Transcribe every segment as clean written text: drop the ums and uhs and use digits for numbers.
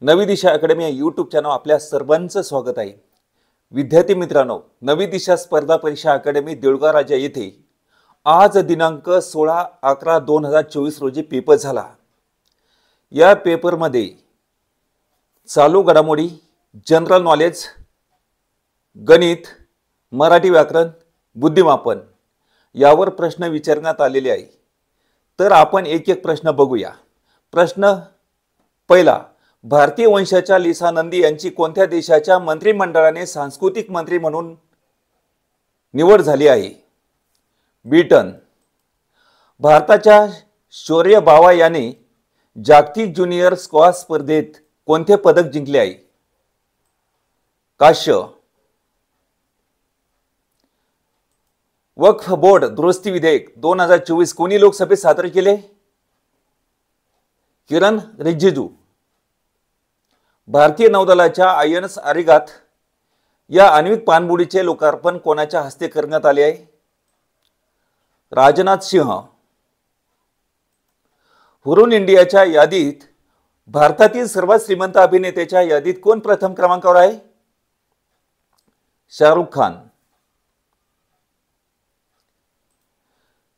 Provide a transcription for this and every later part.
नवी दिशा अकॅडमी या YouTube channel आपल्या सर्वांचं स्वागत आहे। विद्यार्थी मित्रांनो, नवी दिशा स्पर्धा परीक्षा अकॅडमी देऊळगाव राजा येथे आज दिनांक 16/11/2024 रोजी पेपर झाला। या पेपरमध्ये चालू घडामोडी, जनरल नॉलेज, गणित, मराठी व्याकरण, बुद्धिमापन यावर प्रश्न विचारण्यात आलेले आहे। तर आपण एक एक प्रश्न बघूया। प्रश्न पहिला, भारतीय वंशाच्या लिसा नंदी यांची कोणत्या देशाच्या मंत्रिमंडळाने सांस्कृतिक मंत्री म्हणून निवड झाली आहे? ब्रिटन। भारताच्या शौर्य बावा याने जागतिक ज्युनियर स्क्वॉश स्पर्धेत कोणते पदक जिंकले आहे? कांस्य। वक्फ बोर्ड दुरुस्ती विधेयक 2024 कोणी लोकसभेत सादर केले? किरण रिजिजू। भारतीय नौदलाच्या आयएनएस अरिहंत या आण्विक पाणबुडीचे लोकार्पण कोणाच्या हस्ते करण्यात आले आहे? राजनाथ सिंह। हुरून इंडियाच्या यादीत भारतातील सर्वात श्रीमंत अभिनेत्याच्या यादीत कोण प्रथम क्रमांकावर आहे? शाहरुख खान।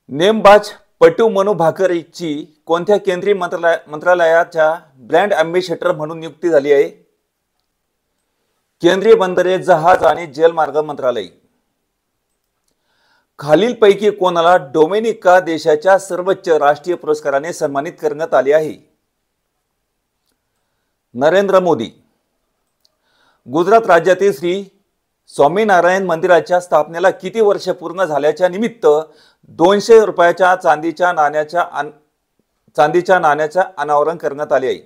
नेमबाज पटू मनू भाकरची कोणत्या केंद्रीय मंत्रालयाच्या ब्रँड अँबॅसेडर म्हणून नियुक्ती झाली आहे? केंद्रीय बंदरे, जहाज आणि जलमार्ग मंत्रालय। खालीलपैकी कोणाला डोमिनिका देशाच्या सर्वोच्च राष्ट्रीय पुरस्काराने सन्मानित करण्यात आले आहे? नरेंद्र मोदी। गुजरात राज्यातील श्री स्वामीनारायण मंदिराच्या स्थापनेला किती वर्ष पूर्ण झाल्याच्या निमित्त 200 रुपयाच्या चांदीच्या नाण्याच्या अनावरण करण्यात आले आहे?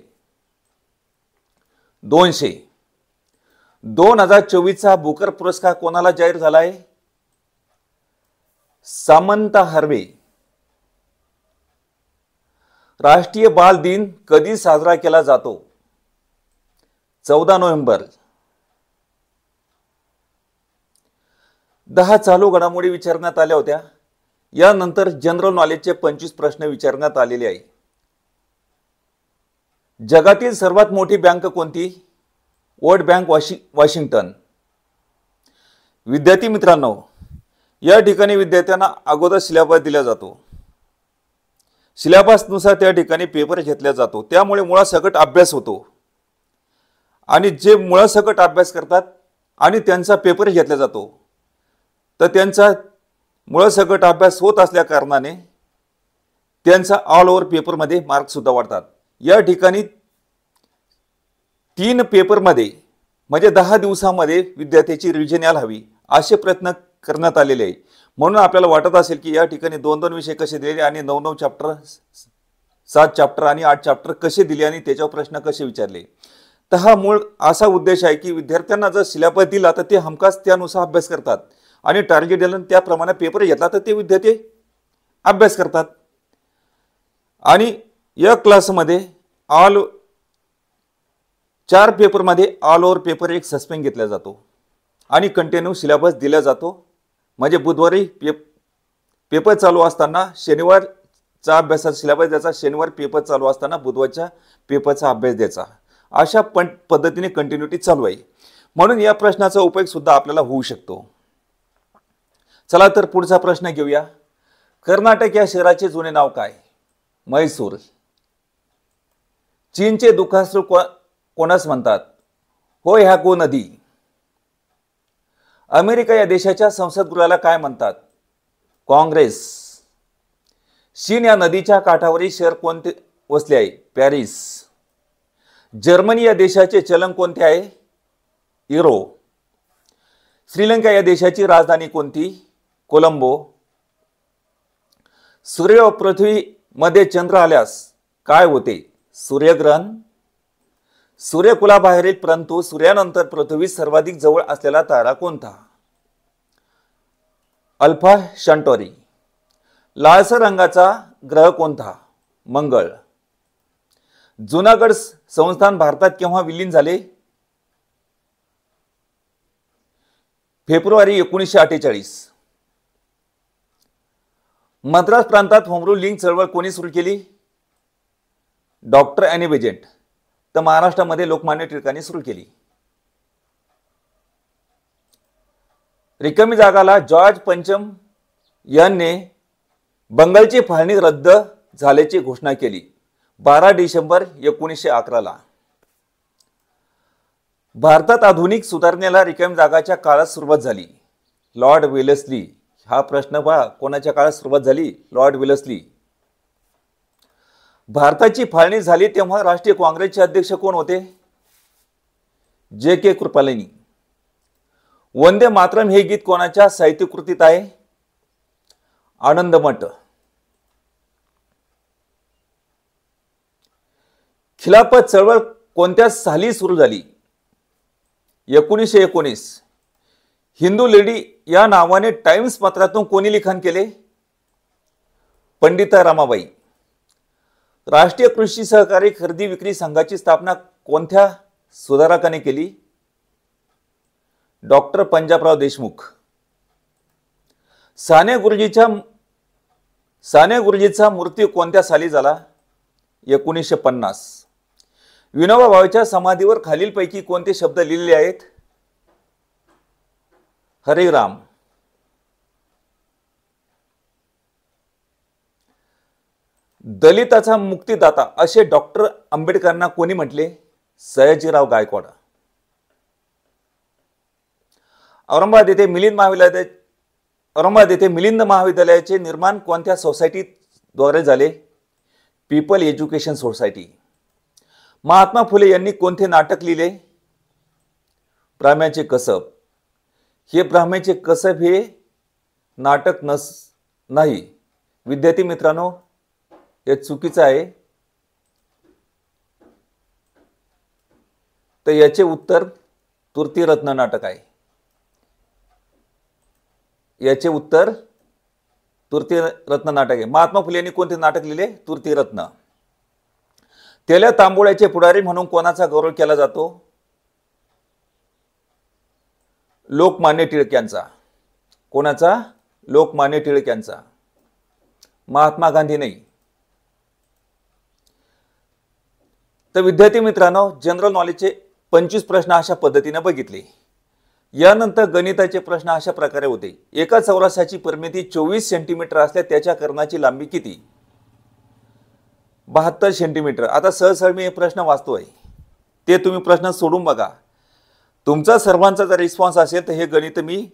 200। 2024 चा बुकर पुरस्कार कोणाला जाहीर झाला आहे? सामंता हर्वे। राष्ट्रीय बाल दिन कधी साजरा केला जातो? 14 नोव्हेंबर। 10 चालू घडामोडी विचारण्यात आल्या होत्या। यानंतर जनरल नॉलेजचे 25 प्रश्न विचारण्यात आलेले आहे। जगातील सर्वात मोठी बँक कोणती? World bank Washington. विद्यार्थी मित्रांनो, या ठिकाणी विद्यार्थ्यांना अगोदर सिलेबस दिला जातो। सिलेबसनुसार त्या ठिकाणी पेपर घेतला जातो। त्यामुळे मुळासकट अभ्यास होतो आणि जे मुळासकट अभ्यास करतात आणि त्यांचा पेपर घेतला जातो तर त्यांचा मुळासकट अभ्यास होत असल्या कारणाने त्यांचा ऑल ओव्हर पेपरमध्ये मार्क सुद्धा वाढतात। या ठिकाणी 3 पेपरमध्ये म्हणजे 10 दिवसांमध्ये विद्यार्थ्याची रिव्हिजन यायला हवी असे प्रयत्न करण्यात आलेले आहे। म्हणून आपल्याला वाटत असेल की या ठिकाणी 2-2 विषय कसे दिले आणि 9-9 चॅप्टर, 7 चॅप्टर आणि 8 चॅप्टर कसे दिले आणि त्याच्यावर प्रश्न कसे विचारले। तर हा मूळ असा उद्देश आहे की विद्यार्थ्यांना जर सिलेबस दिला तर ते हमखास त्यानुसार अभ्यास करतात आणि टार्गेट दिलं त्याप्रमाणे पेपर घेतला तर ते विद्यार्थी अभ्यास करतात। आणि या क्लासमध्ये 4 पेपरमध्ये ऑल ओव्हर पेपर एक सस्पेंड घेतला जातो आणि कंटिन्यू सिलेबस दिला जातो। म्हणजे बुधवारी पेपर चालू असताना शनिवारचा अभ्यासाचा सिलेबस द्यायचा, शनिवार पेपर चालू असताना बुधवारच्या पेपरचा अभ्यास द्यायचा। अशा पद्धतीने कंटिन्युटी चालू आहे। म्हणून या प्रश्नाचा उपयोग सुद्धा आपल्याला होऊ शकतो। चला तर पुढचा प्रश्न घेऊया। कर्नाटक या शहराचे जुने नाव काय? म्हैसूर। चीनचे दुःखाश्रू कोणास म्हणतात? होयहाको नदी। अमेरिका या देशाच्या संसदगृहाला काय म्हणतात? काँग्रेस। शीन या नदीच्या काठावरील शहर कोणते वसले आहे? पॅरिस। जर्मनी या देशाचे चलन कोणते आहे? युरो। श्रीलंका या देशाची राजधानी कोणती? कोलंबो। सूर्य व पृथ्वी मध्ये चंद्र आल्यास काय होते? सूर्यग्रहण। सूर्यकुलाबाहेरील परंतु सूर्यानंतर पृथ्वी सर्वाधिक जवळ असलेला तारा कोणता? अल्फा शंटोरी। लालसर रंगाचा ग्रह कोणता? मंगळ। जुनागड संस्थान भारतात केव्हा विलीन झाले? फेब्रुवारी 1948। मद्रास प्रांतात होम रूल लिंक चळवळ कोणी सुरू केली? Doctor Annie Besant. तर महाराष्ट्रामध्ये लोकमान्य टिळकांनी सुरू केली. रिकामी जागाला जॉर्ज पंचम यांनी बंगालची फाळणी रद्द झाल्याची घोषणा केली 12 डिसेंबर 1911 भारतात आधुनिक सुधारणेला रिकामी जागाच्या काळात सुरुवात झाली. Lord Wellesley. हा प्रश्न पहा, कोणाच्या काळात सुरुवात झाली? Lord Wellesley. भारताची फाळणी झाली तेव्हा राष्ट्रीय काँग्रेसचे अध्यक्ष कोण होते? जे.के. कृपलानी. वंदे मातरम हे गीत कोणाच्या साहित्यकृतीत आहे? आनंदमठ. खिलाफत चळवळ कोणत्या साली सुरू झाली? 1919. हिंदू लेडी या नावाने टाइम्स पत्रातून कोणी लिखाण केले? पंडिता रमाबाई. राष्ट्रीय कृषी सहकारी खरेदी विक्री संघाची स्थापना कोणत्या सुधारकाने केली? डॉक्टर पंजाबराव देशमुख. साने गुरुजीचा मृत्यू कोणत्या साली झाला? 1950. विनोबा भावेच्या समाधीवर खालीलपैकी कोणते शब्द लिहिलेले आहेत? हरे राम. दलिताचा मुक्तिदाता असे डॉक्टर आंबेडकरांना कोणी म्हटले? सयाजीराव गायकवाड. औरंगाबाद येथे मिलिंद महाविद्यालयाचे निर्माण कोणत्या सोसायटीद्वारे झाले? People education society. Mahatma Phule यांनी कोणते नाटक लिहिले? ब्राह्मणाचे कसब. हे ब्राह्मणाचे कसब हे नाटक नाही. विद्यार्थी मित्रांनो, हे चुकीचं आहे. तर याचे उत्तर तृतीयरत्न नाटक आहे. याचे उत्तर तृतीयरत्न नाटक आहे. महात्मा फुले यांनी कोणते नाटक लिहिले? तृतीयरत्न. तेल्या तांबोळ्याचे पुढारी म्हणून कोणाचा गौरव केला जातो? लोकमान्य टिळक यांचा. कोणाचा? लोकमान्य टिळक यांचा. महात्मा गांधी नाही. तर विद्यार्थी मित्रांनो, जनरल नॉलेजचे 25 प्रश्न अशा पद्धतीने बघितले. यानंतर गणिताचे प्रश्न अशा प्रकारे होते. एका चौरसाची परिमिती 24 सेंटीमीटर असल्या त्याच्या कर्णाची लांबी किती? 72 सेंटीमीटर. आता सहज मी हे प्रश्न वाचतोय, ते तुम्ही प्रश्न सोडून बघा. तुमचा सर्वांचा जर रिस्पॉन्स असेल तर हे गणित मी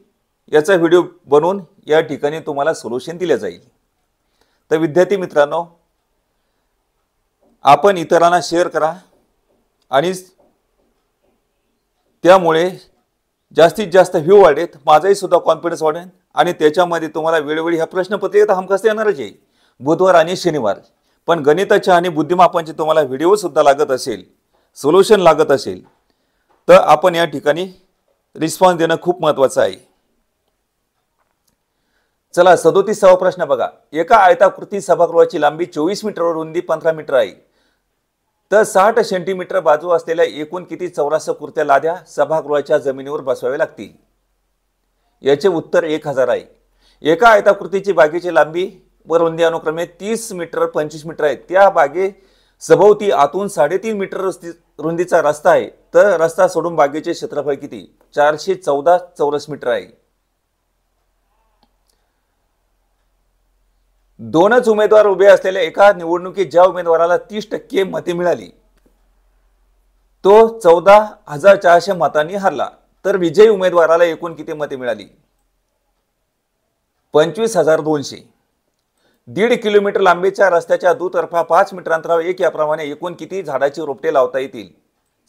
याचा व्हिडिओ बनवून या ठिकाणी तुम्हाला सोल्युशन दिले जाईल. तर विद्यार्थी मित्रांनो, आपण इतरांना शेअर करा आणि त्यामुळे जास्तीत जास्त व्ह्यू वाढेल, माझाही सुद्धा कॉन्फिडन्स वाढेल आणि त्याच्यामध्ये तुम्हाला वेळोवेळी ह्या प्रश्नपत्रिका हमखास येणारच आहे बुधवार आणि शनिवार. पण गणिताच्या आणि बुद्धिमापनाचे तुम्हाला व्हिडिओ सुद्धा लागत असेल, सोल्युशन लागत असेल तर आपण या ठिकाणी रिस्पॉन्स देणं खूप महत्त्वाचं आहे. चला 37वा प्रश्न बघा. एका आयताकृती सभागृहाची लांबी 24 मीटर व रुंदी 15 मीटर आहे. तर 60 सेंटीमीटर बाजू असलेल्या एकूण किती चौरस कुर्त्या लाद्या सभागृहाच्या जमिनीवर बसवाव्या लागतील? याचे उत्तर 1000 आहे. एका आयताकृतीची बागेची लांबी व रुंदी अनुक्रमे 30 मीटर 25 मीटर आहे. त्या बागे सभोवती आतून 3.5 मीटर रुंदीचा रस्ता आहे. तर रस्ता सोडून बागेचे क्षेत्रफळ किती? 414 चौरस मीटर आहे. दोनच उमेदवार उभे असलेल्या एका निवडणुकीत ज्या उमेदवाराला 30% मते मिळाली तो 14,400 मतांनी हरला. तर विजयी उमेदवाराला एकूण किती मते मिळाली? 25,200. 1.5 किलोमीटर लांबीच्या रस्त्याच्या दुतर्फा 5 मीटर अंतरावर एक याप्रमाणे एकूण किती झाडाची रोपटे लावता येतील?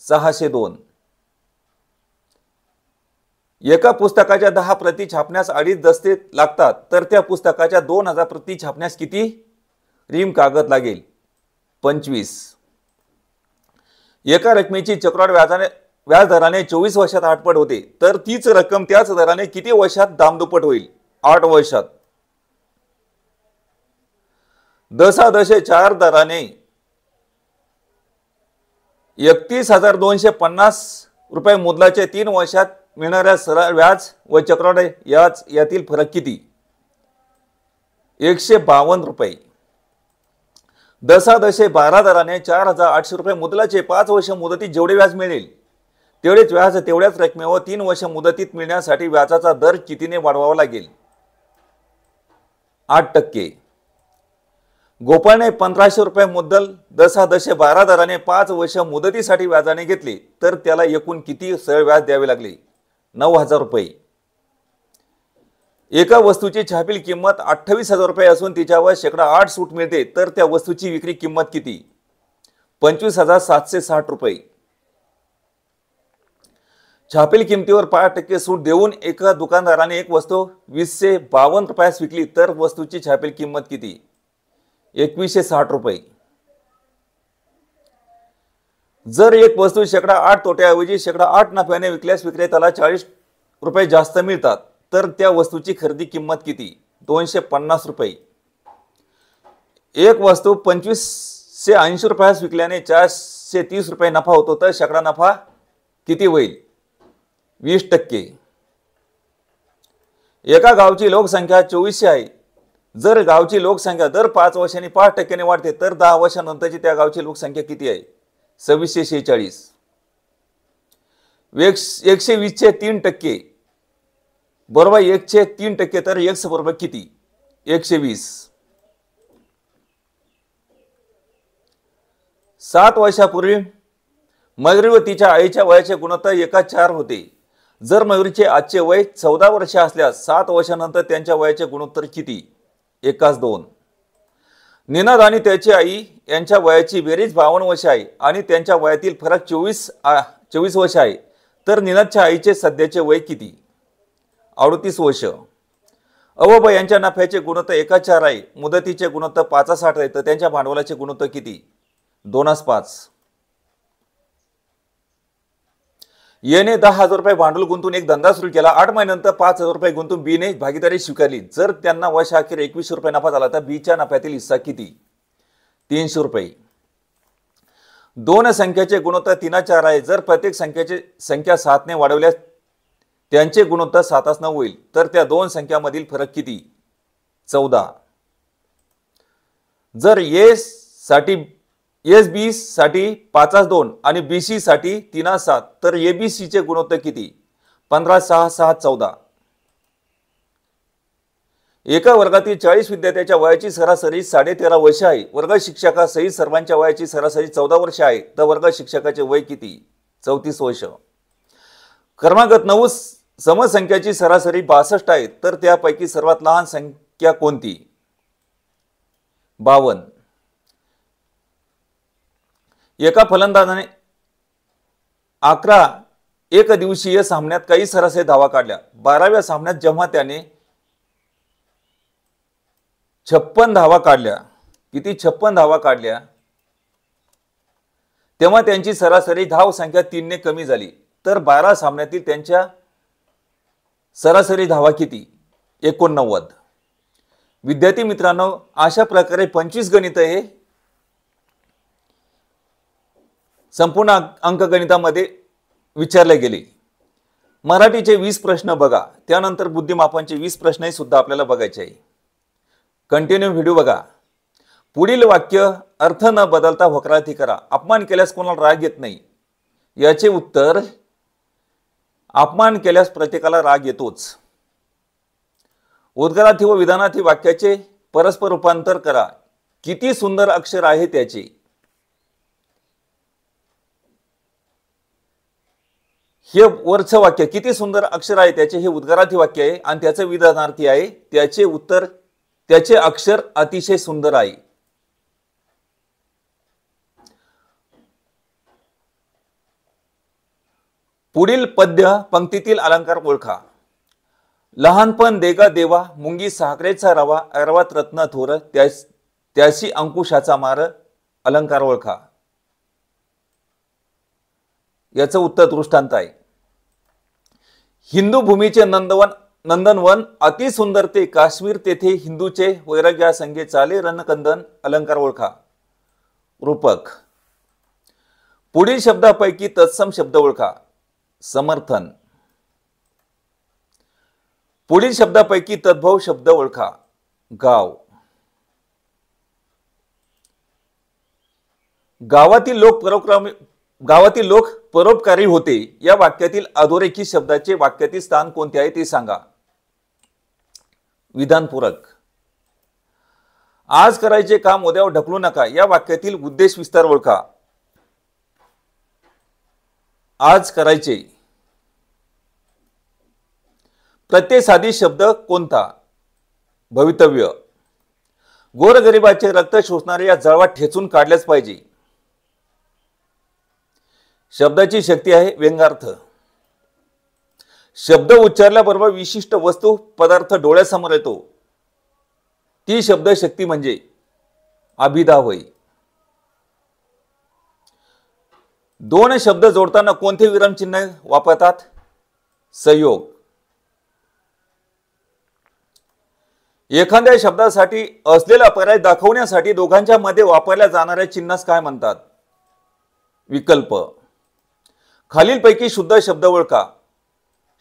602. एका पुस्तकाच्या 10 प्रती छापण्यास 2.5 दस्ते लागतात. तर त्या पुस्तकाच्या 2000 प्रती छापण्यास किती रीम कागद लागेल? 25. एका रकमेची चक्रवाढ व्याजदराने 24 वर्षात 8 पट होते. तर तीच रक्कम त्याच दराने किती वर्षात दामदुप्पट होईल? 8 वर्षात. 10,4 दराने 31,250 रुपये मुद्दलाचे 3 वर्षात मिळणाऱ्या सरळ व्याज व चक्रवाढ यातील फरक किती? 152 रुपये. दशादशे 12 दराने 4,800 रुपये मुदलाचे 5 वर्ष मुदतीत जेवढे व्याज मिळेल तेवढेच व्याज तेवढ्याच रकमेवर 3 वर्ष मुदतीत मिळण्यासाठी व्याजाचा दर कितीने वाढवावा लागेल? 8%. गोपाळने 1,500 रुपये मुद्दल दशादशे 12 दराने 5 वर्ष मुदतीसाठी व्याजाने घेतले तर त्याला एकूण किती सरळ व्याज द्यावे लागले? 9,000 रुपये. एका वस्तूची छापील किंमत 28,000 रुपये असून तिच्यावर 8% सूट मिळते तर त्या वस्तूची विक्री किंमत किती? 25,760 रुपये. छापील किमतीवर 5% सूट देऊन एका दुकानदाराने एक वस्तू 2,252 रुपयास विकली तर वस्तूची छापील किंमत किती? 2,160 रुपये. जर एक वस्तू 8% तोट्याऐवजी 8% नफ्याने विकल्यास विक्रेत्याला 40 रुपये जास्त मिळतात तर त्या वस्तूची खरेदी किंमत किती? 250 रुपये. एक वस्तू 2,580 रुपयास विकल्याने 430 रुपये नफा होतो तर 100 नफा किती होईल? 20%. एका गावची लोकसंख्या 2400 आहे. जर गावची लोकसंख्या दर 5 वर्षांनी 5% वाढते तर 10 वर्षांनंतरची त्या गावची लोकसंख्या किती आहे? 2646. 120 चे 3% बरोबर 1 चे 3% तर x बरोबर किती? 120. 7 वर्षापूर्वी मयुरी व तिच्या आईच्या वयाचे गुणोत्तर 1:4 होते. जर मयुरीचे आजचे वय 14 वर्ष असल्यास 7 वर्षानंतर त्यांच्या वयाचे गुणोत्तर किती? 1:2. निनाद आणि त्याची आई यांच्या वयाची बेरीज 52 वर्ष आहे आणि त्यांच्या वयातील फरक 24 वर्ष आहे तर निनादच्या आईचे सध्याचे वय किती? 38 वर्ष. अवब यांच्या नफ्याचे गुणोत्तर 1:4 आहे. मुदतीचे गुणोत्तर 5:60 आहे तर त्यांच्या भांडवलाचे गुणोत्तर किती? 2:5. याने 10,000 रुपये भांडवल गुंतून एक धंदा सुरू केला. 8 महिन्यानंतर 5,000 रुपये गुंतून बी ने भागीदारी स्वीकारली. जर त्यांना वर्षाअखेर 2100 रुपये नफा झाला तर बी च्या नफ्यातील हिस्सा किती? 300 रुपये. दोन संख्याचे गुणोत्तर 3:4 आहे. जर प्रत्येक संख्या 7 ने वाढवल्यास त्यांचे गुणोत्तर 7:9 होईल तर त्या दोन संख्यांमधील फरक किती? 14. जर एस बी साठी 5:2 आणि बी सी साठी 3:7 तर एबीसी चे गुणोत्तर किती? 15, 6, 6, 14. एका वर्गातील 40 विद्यार्थ्यांच्या वयाची सरासरी 13.5 वर्ष आहे. वर्ग शिक्षकासहित सर्वांच्या वयाची सरासरी 14 वर्ष आहे तर वर्ग शिक्षकाचे वय किती? 34 वर्ष. क्रमागत 9 समसंख्याची सरासरी 62 आहे तर त्यापैकी सर्वात लहान संख्या कोणती? 52. एका फलंदाजाने 11 एकदिवसीय सामन्यात काही सरासरी धावा काढल्या. 12व्या सामन्यात जेव्हा त्याने 56 धावा काढल्या, किती? 56 धावा काढल्या, तेव्हा त्यांची सरासरी धाव संख्या 3 ने कमी झाली तर 12 सामन्यातील त्यांच्या सरासरी धावा किती? 89. विद्यार्थी मित्रांनो, अशा प्रकारे 25 गणित हे संपूर्ण अंकगणितामध्ये विचारले गेले. मराठीचे 20 प्रश्न बघा, त्यानंतर बुद्धिमापनचे 20 प्रश्नही सुद्धा आपल्याला बघायचे आहे. कंटिन्यू व्हिडिओ बघा. पुढील वाक्य अर्थ न बदलता वक्रार्थी करा. अपमान केल्यास कोणाला राग येत नाही? याचे उत्तर अपमान केल्यास प्रत्येकाला राग येतोच. उद्गारार्थी व विधानार्थी वाक्याचे परस्पर रूपांतर करा. किती सुंदर अक्षर आहे त्याचे. हे वरचं वाक्य किती सुंदर अक्षर आहे त्याचे हे उद्गारार्थी वाक्य आहे आणि त्याचे विधानार्थी आहे. त्याचे उत्तर त्याचे अक्षर अतिशय सुंदर आहे. पुढील पद्य पंक्तीतील अलंकार ओळखा. लहानपण देगा देवा, मुंगी साखरेचा रवा, अर्वात रत्न थोर, त्याशी अंकुशाचा मार. अलंकार ओळखा. याचं उत्तर दृष्टांत आहे. हिंदू भूमीचे नंदनवन अति सुंदर ते काश्मीर, तेथे हिंदूचे वैराग्या संगे चाले रणकंदन. अलंकार ओळखा. रूपक. पुढील शब्दापैकी तत्सम शब्द ओळखा. समर्थन. पुढील शब्दापैकी तद्भव शब्द ओळखा. गाव. गावातील लोक परोपकारी होते या वाक्यातील अधोरेखित शब्दाचे वाक्यातील स्थान कोणते आहे ते सांगा. विधानपूरक. आज करायचे काम उद्यावर ढकलू नका या वाक्यातील उद्देश विस्तार ओळखा. आज करायचे. प्रत्ययसाधी शब्द कोणता? भवितव्य. गोरगरिबाचे रक्त शोषणारे या जळवात ठेचून काढल्याच पाहिजे. शब्दाची शक्ती आहे व्यंग्यार्थ. शब्द उच्चारल्याबरोबर विशिष्ट वस्तू पदार्थ डोळ्यासमोर येतो ती शब्द शक्ती म्हणजे अभिधा होय. दोन शब्द जोडताना कोणते विरामचिन्ह वापरतात? संयोग. एखाद्या शब्दासाठी असलेला पर्याय दाखवण्यासाठी दोघांच्या मध्ये वापरल्या जाणाऱ्या चिन्हास काय म्हणतात? विकल्प. खालीलपैकी शुद्ध शब्द ओळखा.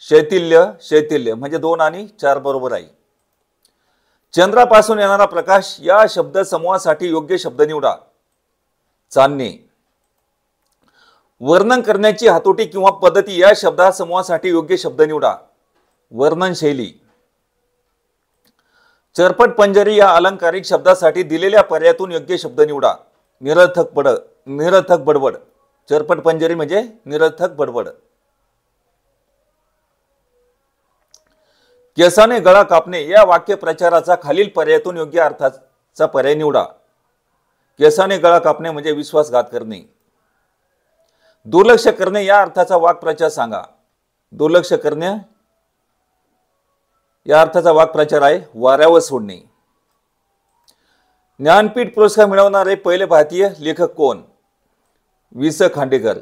शैथिल्य. शैथिल्य म्हणजे 2 आणि 4 बरोबर आहे. चंद्रापासून येणारा प्रकाश या शब्द समूहासाठी योग्य शब्द निवडा. चांदणे. वर्णन करण्याची हातोटी किंवा पद्धती या शब्दा समूहासाठी योग्य शब्द निवडा. वर्णन शैली. चरपट पंजरी या अलंकारिक शब्दासाठी दिलेल्या पर्यायातून योग्य शब्द निवडा. निरर्थक बडबड. चरपट पंजरी म्हणजे निरर्थक बडबड. केसाने गळा कापणे या वाक्य प्रचाराचा खालील पर्यायातून योग्य अर्थाचा पर्याय निवडा. केसाने गळा कापणे म्हणजे विश्वासघात करणे. दुर्लक्ष करणे या अर्थाचा वाक्प्रचार सांगा. दुर्लक्ष करणे या अर्थाचा वाक्प्रचार आहे वाऱ्यावर सोडणे. ज्ञानपीठ पुरस्कार मिळवणारे पहिले भारतीय लेखक कोण? वि. स. खांडेकर.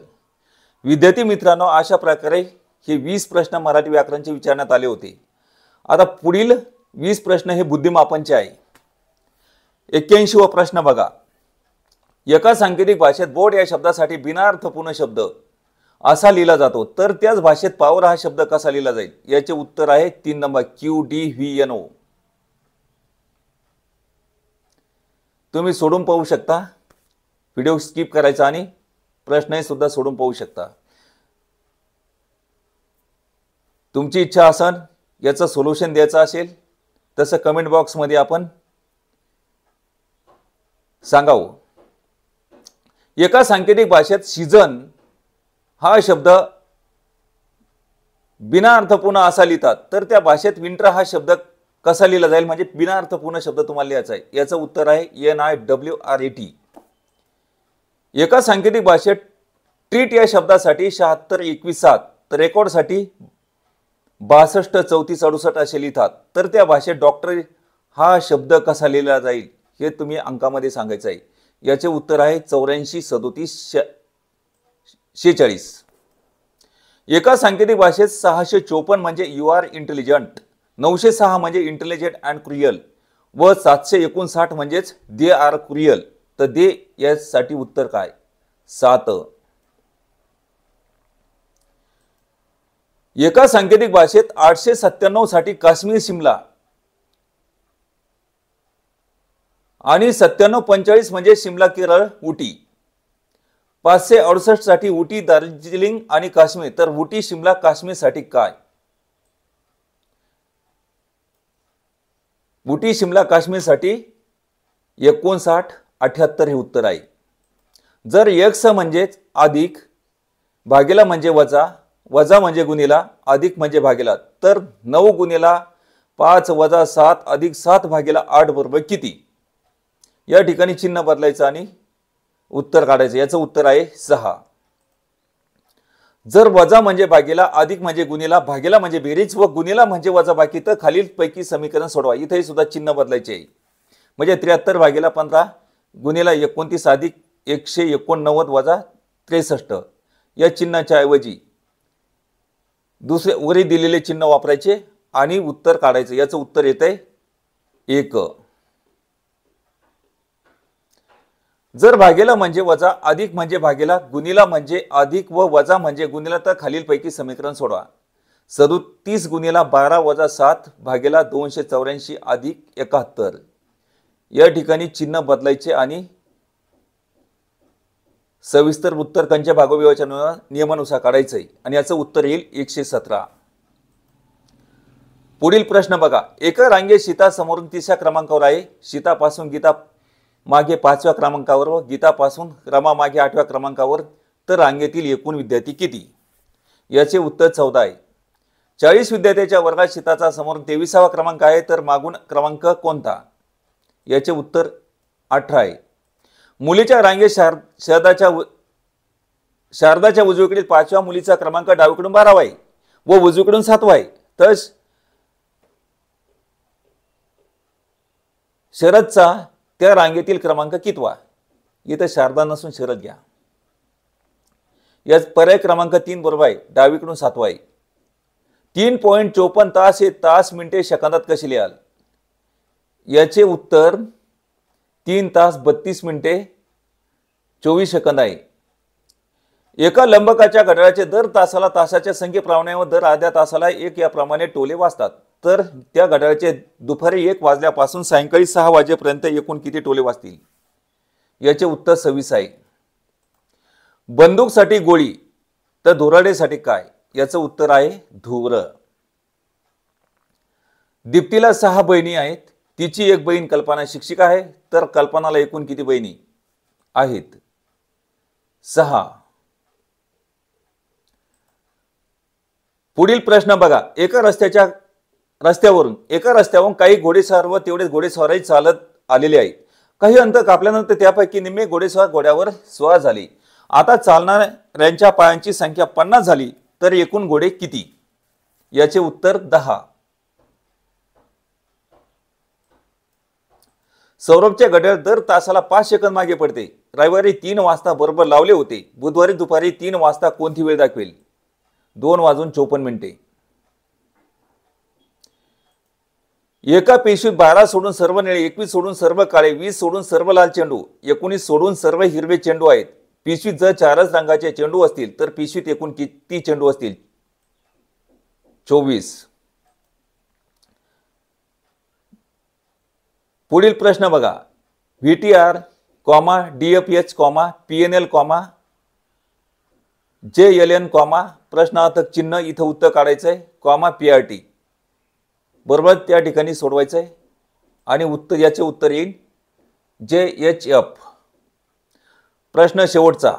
विद्यार्थी मित्रांनो, अशा प्रकारे हे 20 प्रश्न मराठी व्याकरणचे विचारण्यात आले होते. आता पुढील 20 प्रश्न हे बुद्धिमापनचे आहे. 81वा प्रश्न बघा. एका सांकेतिक भाषेत बोर्ड या शब्दासाठी बिना अर्थपूर्ण शब्द असा लिहिला जातो तर त्याच भाषेत पावर हा शब्द कसा लिहिला जाईल? याचे उत्तर आहे 3 नंबर QDVNO. तुम्ही सोडून पाहू शकता. व्हिडिओ स्किप करायचा आणि प्रश्नही सुद्धा सोडून पाहू शकता. तुमची इच्छा असेल याचं सोल्युशन द्यायचं असेल तसं कमेंट बॉक्समध्ये आपण सांगावं. एका सांकेतिक भाषेत सीझन हा शब्द बिना अर्थपूर्ण असा लिहितात तर त्या भाषेत विंटर हा शब्द कसा लिहिला जाईल? म्हणजे बिना अर्थपूर्ण शब्द तुम्हाला लिहायचा आहे. याचं उत्तर आहे NIWRAT. एका सांकेतिक भाषेत ट्रीट या शब्दासाठी 76-21-7 तर रेकॉर्डसाठी 62-34-68 असे लिहितात तर त्या भाषेत डॉक्टर हा शब्द कसा लिहिला जाईल हे तुम्ही अंकामध्ये सांगायचं आहे. याचे उत्तर आहे 84-37-46. एका सांकेतिक भाषेत 654 म्हणजे यू आर इंटेलिजंट, 906 म्हणजे इंटेलिजंट अँड क्रुअल व 759 म्हणजेच दे आर क्रुअल. तर दे यासाठी उत्तर काय? 7. एका सांकेतिक भाषेत 897 साठी काश्मीर शिमला आणि 97-45 म्हणजे शिमला केरळ उटी. 568 साठी उटी दार्जिलिंग आणि काश्मीर तर उटी शिमला काश्मीर साठी काय? उटी शिमला काश्मीर साठी 59-78 हे उत्तर आहे. जर x म्हणजे अधिक, भागेला म्हणजे वजा, वजा म्हणजे गुणिला, अधिक म्हणजे भागेला तर 9 गुणिला 5 वजा 7 अधिक 7 भागेला 8 बरोबर किती? या ठिकाणी चिन्ह बदलायचं आणि उत्तर काढायचं. याचं उत्तर आहे 6. जर वजा म्हणजे भागेला, अधिक म्हणजे गुणिला, भागेला म्हणजे बेरीज व गुणिला म्हणजे वजा बाकी तर खालील पैकी समीकरण सोडवा. इथेही सुद्धा चिन्ह बदलायचे आहे. म्हणजे 73 भागेला 15 गुणिला 29 अधिक 189 वजा 63 या चिन्हाच्या ऐवजी दुसरे वरी दिलेले चिन्ह वापरायचे आणि उत्तर काढायचं. याचं उत्तर येतंय 1. जर भागेला म्हणजे वजा, अधिक म्हणजे भागेला, गुणिला म्हणजे अधिक व वजा म्हणजे गुणिला तर खालीलपैकी समीकरण सोडवा. 37 गुणिला 12 वजा 7 भागेला 284 अधिक 71 या ठिकाणी चिन्ह बदलायचे आणि सविस्तर उत्तर कंच्या भागविभागाच्या नियमानुसार काढायचं आहे आणि याचं उत्तर येईल 117. पुढील प्रश्न बघा. एका रांगेत सीता समोरून 3ऱ्या क्रमांकावर आहे. सीतापासून गीता मागे 5व्या क्रमांकावर व गीतापासून रमा मागे 8व्या क्रमांकावर. तर रांगेतील एकूण विद्यार्थी किती? याचे उत्तर 14 आहे. 40 विद्यार्थ्यांच्या वर्गात सीताचा समोरून 23वा क्रमांक आहे. तर मागून क्रमांक कोणता? याचे उत्तर 18 आहे. मुलीच्या रांगेत शारदाच्या उजवीकडील 5व्या मुलीचा क्रमांक डावीकडून 12वा आहे व उजवीकडून 7वा आहे. तर शरदचा त्या रांगेतील क्रमांक कितवा? इथं शारदा नसून शरद घ्या. याच पर्याय क्रमांक 3 बरोबर आहे. डावीकडून 7वा आहे. 3.54 तास हे तास मिनिटे सेकंदात कसे लिहाल? याचे उत्तर 3 तास 32 मिनिटे 24 सेकंद आहे. एका लंबकाच्या घड्याळाचे दर तासाला तासाच्या संख्येप्रमाणे व दर अर्ध्या तासाला 1 याप्रमाणे टोले वाजतात. तर त्या घड्याळाचे दुपारी 1 वाजल्यापासून सायंकाळी 6 वाजेपर्यंत एकूण किती टोले वाजतील? याचे उत्तर 26 आहे. बंदूकसाठी गोळी तर धुराडेसाठी काय? याचं उत्तर आहे धुव्र. दीप्तीला 6 बहिणी आहेत. तिची एक बहीण कल्पना शिक्षिका आहे. तर कल्पनाला एकूण किती बहिणी आहेत? 6. पुढील प्रश्न बघा. एका रस्त्यावरून काही घोडेस्वार व तेवढेच घोडेस्वारही चालत आलेले आहेत. काही अंतर कापल्यानंतर त्यापैकी निम्मे घोडेस्वार घोड्यावर स्वार झाले. आता चालणाऱ्यांच्या पायांची संख्या 50 झाली. तर एकूण घोडे किती? याचे उत्तर 10. सौरभचे घड्याळ दर तासाला 5 सेकंद मागे पडते. रविवारी 3 वाजता बरोबर लावले होते. बुधवारी दुपारी 3 वाजता कोणती वेळ दाखवेल? 2:54. एका पिशवीत 12 सोडून सर्व निळे, 21 सोडून सर्व काळे, 20 सोडून सर्व लाल चेंडू, 19 सोडून सर्व हिरवे चेंडू आहेत. पिशवीत जर 4च रंगाचे चेंडू असतील तर पिशवीत एकूण किती चेंडू असतील? 24. पुढील प्रश्न बघा. VTR, DFH, PNL, JLN, प्रश्नार्थक चिन्ह इथं उत्तर काढायचं आहे, PRT बरोबर त्या ठिकाणी सोडवायचं आहे आणि याचे उत्तर येईल JHF. प्रश्न शेवटचा.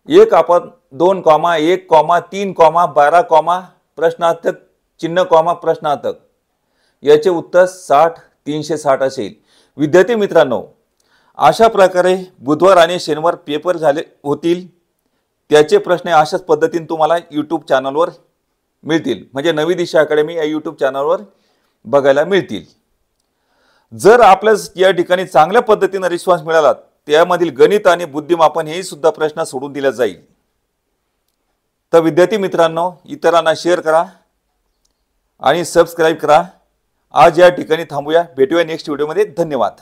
1 आपण 2, 1, 3, 12, प्रश्नार्थक चिन्ह, प्रश्नार्थक. याचे उत्तर 60, 360 असेल. विद्यार्थी मित्रांनो, अशा प्रकारे बुधवार आणि शनिवार पेपर झाले होतील. त्याचे प्रश्न अशाच पद्धतीने तुम्हाला यूट्यूब चॅनलवर मिळतील. म्हणजे नवी दिशा अकॅडमी या यूट्यूब चॅनलवर बघायला मिळतील. जर आपल्यास या ठिकाणी चांगल्या पद्धतीने रिस्पॉन्स मिळाला त्यामधील गणित आणि बुद्धिमापन हेही सुद्धा प्रश्न सोडून दिला जाईल. तर विद्यार्थी मित्रांनो, इतरांना शेअर करा आणि सबस्क्राईब करा. आज या ठिकाणी थांबूया. भेटूया नेक्स्ट व्हिडिओमध्ये. धन्यवाद.